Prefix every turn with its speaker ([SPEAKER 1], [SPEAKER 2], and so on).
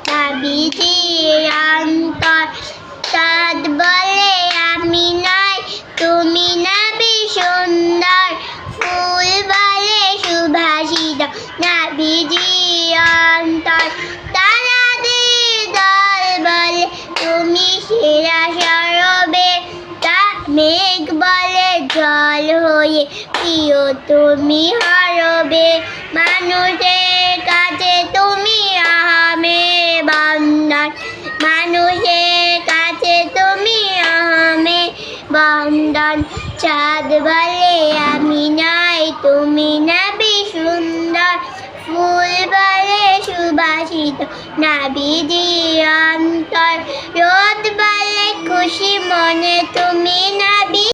[SPEAKER 1] নাবিজি অন্তর। চাঁদ বলে আমি নাই, তুমি নাবি সুন্দর। ফুল বলে সুভাষিত, নাবিজি অন্তর। তারাদের দল বলে তুমি সেরা সরবে। মেঘ বলে জল হয়ে প্রিয় তুমি হারবে। মানুষের কাছে তুমি আহামে বান্দার, মানুষের কাছে তুমি আহামে বান্দার। চাঁদ বলে আমি নাই, তুমি নাবি সুন্দর। ফুল বলে সুবাসিত, নাবিজি অন্তর। রোদ বলে খুশি মনে, তুমি নাবি